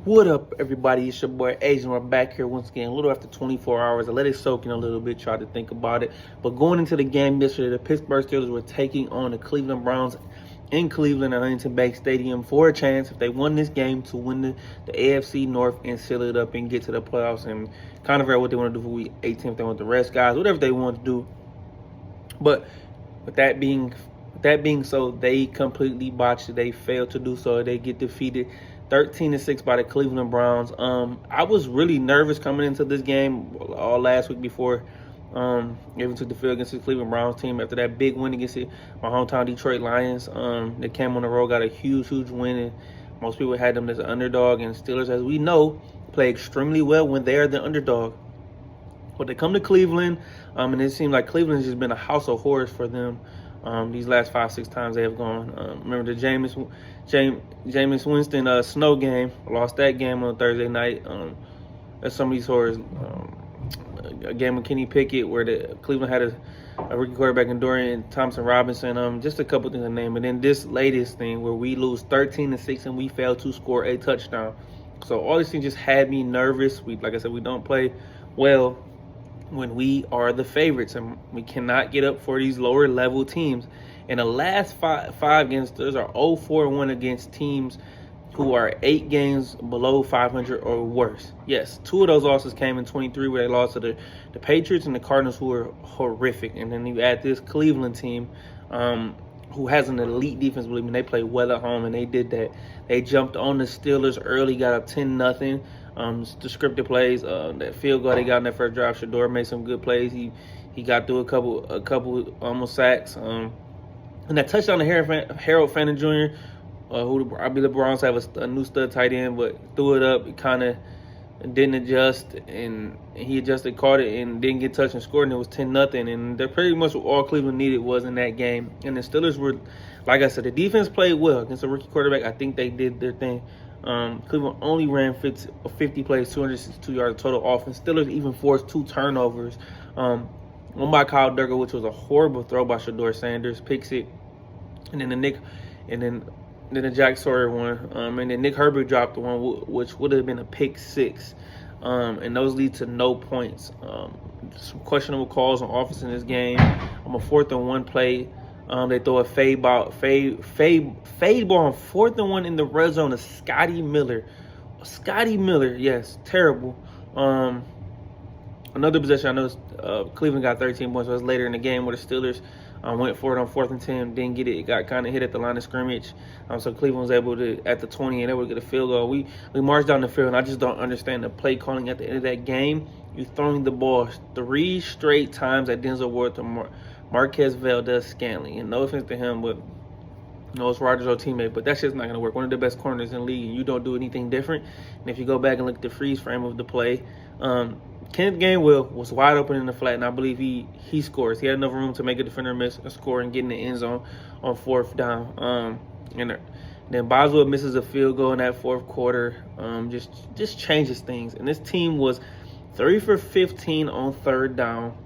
What up, everybody? It's your boy Asian. We're back here once again, a little after 24 hours. I let it soak in a little bit, try to think about it. But going into the game yesterday, the Pittsburgh Steelers were taking on the Cleveland Browns in Cleveland at Huntington Bank Stadium for a chance, if they won this game, to win the AFC North and seal it up and get to the playoffs, and kind of figure out what they want to do for Week 18, if they want to rest guys, whatever they want to do. But with that being so, they completely botched it. They failed to do so. They get defeated 13-6 by the Cleveland Browns. I was really nervous coming into this game all last week before even took the field against the Cleveland Browns team after that big win against my hometown Detroit Lions. They came on the road, got a huge win, and most people had them as an underdog. And Steelers, as we know, play extremely well when they are the underdog. But they come to Cleveland, and it seemed like Cleveland has just been a house of horrors for them. These last 5-6 times they have gone. Remember the Jameis Winston snow game? Lost that game on Thursday night. That's some of these horrors. A game with Kenny Pickett where the Cleveland had a rookie quarterback in Dorian Thompson-Robinson. Just a couple things to name. And then this latest thing where we lose 13-6 and we fail to score a touchdown. So all these things just had me nervous. Like I said, we don't play well when we are the favorites, and we cannot get up for these lower level teams. In the last five games, Steelers are 0-4-1 against teams who are 8 games below 500 or worse. Yes, 2 of those losses came in 23 where they lost to the Patriots and the Cardinals, who are horrific. And then you add this Cleveland team who has an elite defense. Believe me, they play well at home, and they did that. They jumped on the Steelers early, got up 10-0. The scripted plays, that field goal they got in that first drive, Shador made some good plays. He got through a couple almost sacks. And that touchdown to Harold Fannin Jr., who I believe the Browns have a new stud tight end, but threw it up. It kind of didn't adjust, and he adjusted, caught it, and didn't get touched and scored, and it was 10-0. And they're pretty much all Cleveland needed was in that game. And the Steelers were, like I said, the defense played well against a rookie quarterback. I think they did their thing. Cleveland only ran 50 plays, 262 yards total offense. Steelers even forced 2 turnovers. One by Kyle Duggar, which was a horrible throw by Shador Sanders, picks it, and then the Jack Sawyer one, and then Nick Herbert dropped the one, which would have been a pick 6, and those lead to no points. Some questionable calls on offense in this game. On a 4th-and-1 play, they throw a fade ball on 4th and 1 in the red zone to Scotty Miller. Yes, terrible. Another possession, I know Cleveland got 13 points. So it was later in the game where the Steelers went for it on 4th and 10, didn't get it. It got kind of hit at the line of scrimmage. So Cleveland was able to, at the 20, and able to get a field goal. We marched down the field, and I just don't understand the play calling at the end of that game. You're throwing the ball 3 straight times at Denzel Ward to Marquez Valdez-Scantling. And no offense to him, but it's Rodgers' old teammate, but that's just not going to work. One of the best corners in the league, and you don't do anything different. And if you go back and look at the freeze frame of the play, Kenneth Gainwell was wide open in the flat, and I believe he scores. He had enough room to make a defender miss a score and get in the end zone on 4th down. And then Boswell misses a field goal in that 4th quarter. Just changes things. And this team was 3 for 15 on 3rd down,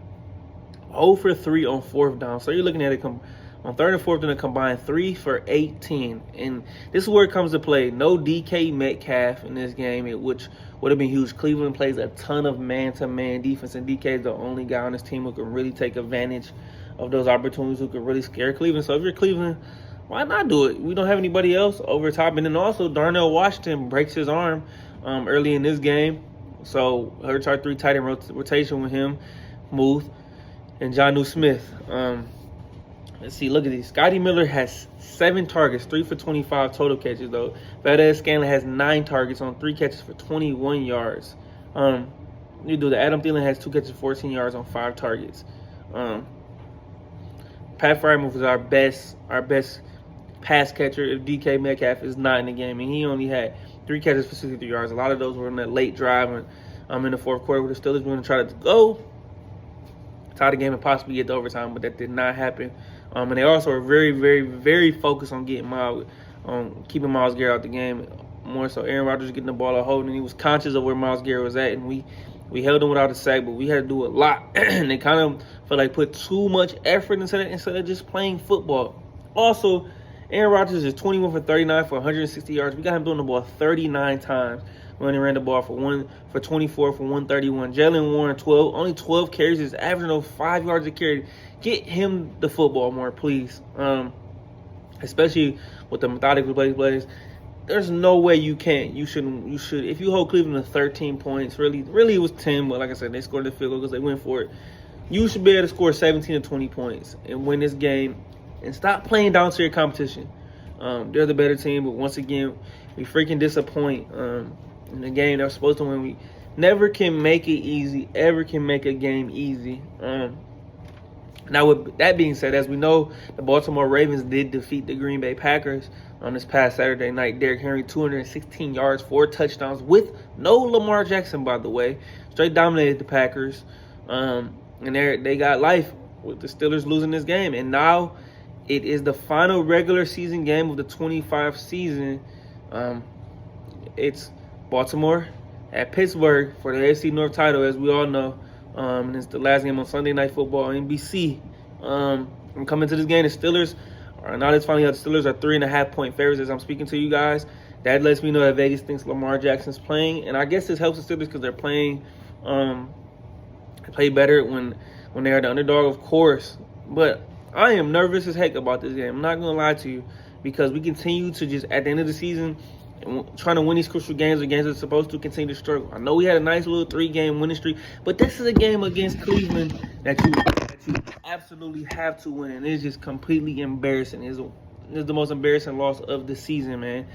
0 for 3 on 4th down. So you're looking at it on 3rd and 4th in a combined 3 for 18. And this is where it comes to play. No DK Metcalf in this game, which would have been huge. Cleveland plays a ton of man-to-man defense, and DK is the only guy on this team who can really take advantage of those opportunities, who can really scare Cleveland. So if you're Cleveland, why not do it? We don't have anybody else over top. And then also Darnell Washington breaks his arm early in this game. So Hurts our 3 tight end rotation with him, Muth, and Jonnu Smith. Let's see, look at these. Scotty Miller has 7 targets, 3 for 25 total catches, though. Valdez-Scantling has 9 targets on 3 catches for 21 yards. Adam Thielen has 2 catches, 14 yards on 5 targets. Pat Freiermuth was our best pass catcher if DK Metcalf is not in the game, and he only had 3 catches for 63 yards. A lot of those were in that late drive and in the 4th quarter where the Steelers were going to try to go tie the game and possibly get to overtime, but that did not happen. And they also are very, very, very focused on keeping Myles Garrett out the game. More so, Aaron Rodgers getting the ball out holding. He was conscious of where Myles Garrett was at, and we held him without a sack, but we had to do a lot. And they kind of felt like put too much effort into that instead of just playing football. Also, Aaron Rodgers is 21 for 39 for 160 yards. We got him throwing the ball 39 times. We only ran the ball for 24 for 131. Jalen Warren, only 12 carries. Is averaging over 5 yards a carry. Get him the football more, please. Especially with the methodical plays. There's no way you can't. You should. If you hold Cleveland to 13 points, really it was 10. But like I said, they scored the field goal because they went for it. You should be able to score 17 to 20 points and win this game. And stop playing down to your competition. They're the better team, but once again, we freaking disappoint in the game they're supposed to win. We never can make it easy. Ever can make a game easy. Now, with that being said, as we know, the Baltimore Ravens did defeat the Green Bay Packers on this past Saturday night. Derrick Henry, 216 yards, 4 touchdowns with no Lamar Jackson, by the way. Straight dominated the Packers. And they got life with the Steelers losing this game. And now it is the final regular season game of the 25 season. It's Baltimore at Pittsburgh for the AFC North title, as we all know. And it's the last game on Sunday Night Football on NBC. I'm coming to this game. The Steelers are now. It's finally out. The Steelers are 3.5-point favorites as I'm speaking to you guys. That lets me know that Vegas thinks Lamar Jackson's playing, and I guess this helps the Steelers because they're playing. They play better when they are the underdog, of course. But I am nervous as heck about this game. I'm not gonna lie to you because we continue to just at the end of the season. Trying to win these crucial games or games that's supposed to continue to struggle. I know we had a nice little 3-game winning streak, but this is a game against Cleveland that you absolutely have to win, and it's just completely embarrassing. It's the most embarrassing loss of the season, man.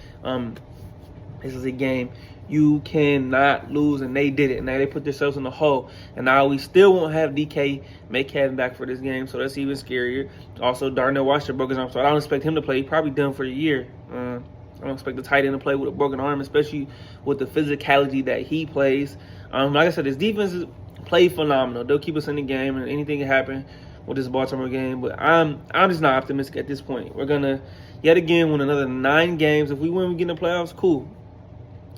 This is a game you cannot lose, and they did it. Now they put themselves in the hole, and now we still won't have DK Metcalf back for this game, so that's even scarier. Also, Darnell Washington broke his arm, so I don't expect him to play. He's probably done for the year. I don't expect the tight end to play with a broken arm, especially with the physicality that he plays. Like I said, his defense is play phenomenal. They'll keep us in the game, and anything can happen with this Baltimore game. But I'm just not optimistic at this point. We're gonna yet again win another 9 games. If we win, we get in the playoffs. Cool.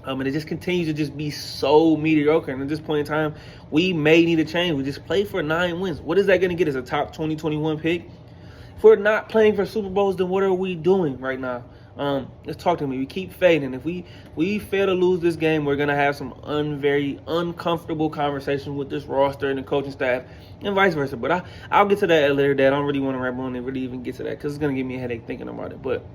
And it just continues to just be so mediocre. And at this point in time, we may need a change. We just played for 9 wins. What is that going to get us? A top 2021 pick? If we're not playing for Super Bowls, then what are we doing right now? Let's talk to me. We keep fading. If we fail to lose this game, we're going to have some very uncomfortable conversations with this roster and the coaching staff and vice versa. But I'll get to that at a later date. I don't really want to ramble on and really even get to that because it's going to give me a headache thinking about it. But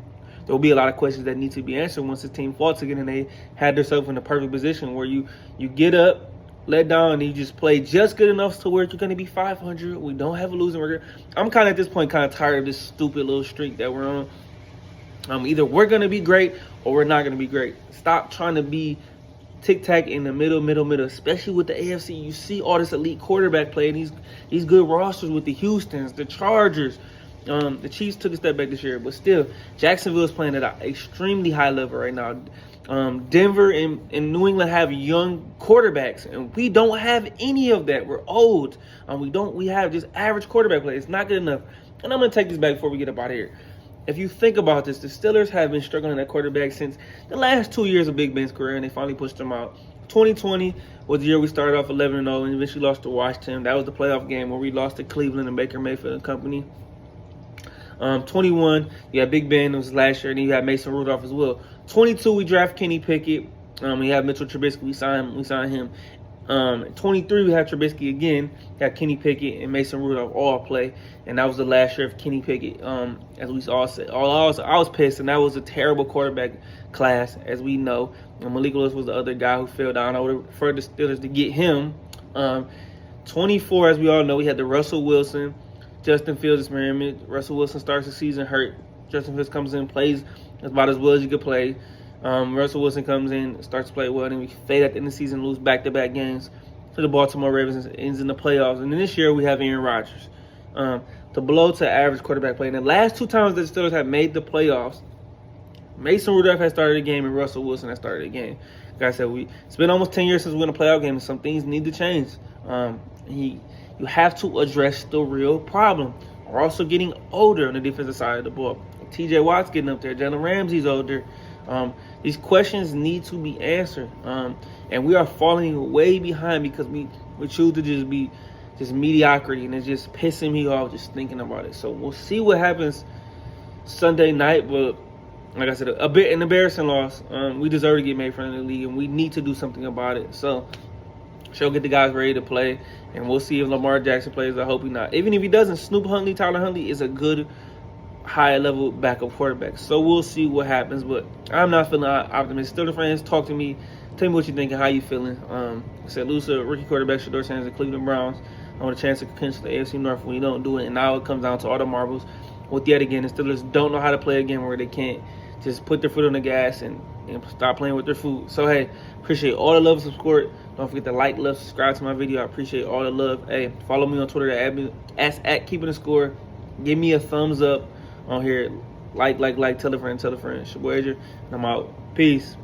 there will be a lot of questions that need to be answered once the team falls again and they had themselves in the perfect position where you get up, let down, and you just play just good enough to where you're going to be 500. We don't have a losing record. I'm kind of at this point kind of tired of this stupid little streak that we're on. Either we're going to be great or we're not going to be great. Stop trying to be tic-tac in the middle, especially with the AFC. You see all this elite quarterback play and these good rosters with the Houstons, the Chargers. The Chiefs took a step back this year, but still, Jacksonville is playing at an extremely high level right now. Denver and New England have young quarterbacks, and we don't have any of that. We're old. We have just average quarterback play. It's not good enough. And I'm going to take this back before we get up out of here. If you think about this, the Steelers have been struggling at quarterback since the last 2 years of Big Ben's career, and they finally pushed him out. 2020 was the year we started off 11-0 and eventually lost to Washington. That was the playoff game where we lost to Cleveland and Baker Mayfield and company. 21, you had Big Ben, it was last year, and you had Mason Rudolph as well. 22, we draft Kenny Pickett. We have Mitchell Trubisky, we signed him. 23, we have Trubisky again, got Kenny Pickett and Mason Rudolph all play, and that was the last year of Kenny Pickett. As we all said, I was pissed, and that was a terrible quarterback class, as we know. Malik Willis was the other guy who fell down. I would have preferred the Steelers to get him. 24, as we all know, we had the Russell Wilson, Justin Fields experiment. Russell Wilson starts the season hurt. Justin Fields comes in, plays about as well as you could play. Russell Wilson comes in, starts to play well, and we fade at the end of the season, lose back-to-back games to the Baltimore Ravens, ends in the playoffs. And then this year we have Aaron Rodgers. To below to average quarterback play. And the last 2 times that the Steelers have made the playoffs, Mason Rudolph has started a game and Russell Wilson has started a game. Like I said, it's been almost 10 years since we won a playoff game, and some things need to change. You have to address the real problem. We're also getting older on the defensive side of the ball. TJ Watt's getting up there. Jalen Ramsey's older. These questions need to be answered. And we are falling way behind because we choose to just be mediocrity, and it's just pissing me off just thinking about it. So we'll see what happens Sunday night, but like I said, a bit an embarrassing loss. We deserve to get made front of the league, and we need to do something about it. So, she'll get the guys ready to play, and we'll see if Lamar Jackson plays. I hope he not. Even if he doesn't, Snoop Huntley, Tyler Huntley is a good high-level backup quarterback. So we'll see what happens, but I'm not feeling optimistic. Steelers fans, talk to me. Tell me what you're thinking, how you feeling. I said lose to rookie quarterback Shedeur Sanders and Cleveland Browns. I want a chance to clinch the AFC North when you don't do it, and now it comes down to all the marbles. With yet again, the Steelers don't know how to play a game where they can't just put their foot on the gas and stop playing with their food. So, hey, appreciate all the love and support. Don't forget to like, love, subscribe to my video. I appreciate all the love. Hey, follow me on Twitter at Keeping the Score. Give me a thumbs up on here. Like, tell a friend. It's your boy Adrian, and I'm out. Peace.